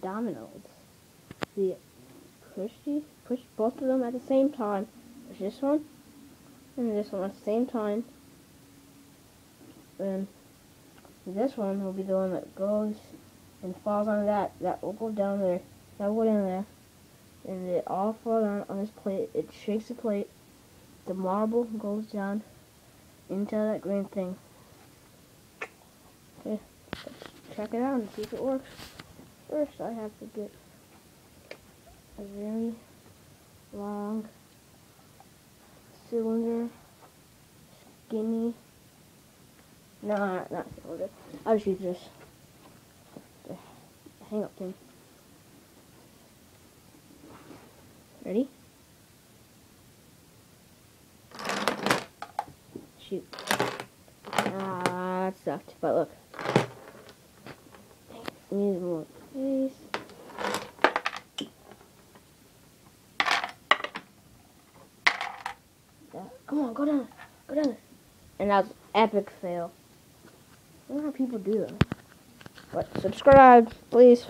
dominoes. See, push both of them at the same time. Push this one and this one at the same time. And this one will be the one that goes and falls on that. That will go down there. That will go down there. And it all falls down on this plate. It shakes the plate. The marble goes down into that green thing. Okay, let's check it out and see if it works. First, I have to get a very long cylinder, skinny. No, not cylinder. I'll just use this. The hang up thing. Ready? Shoot. That sucked, but look. Need more space. Come on, go down. Go down. And that was epic fail. I don't know how people do that. But subscribe, please.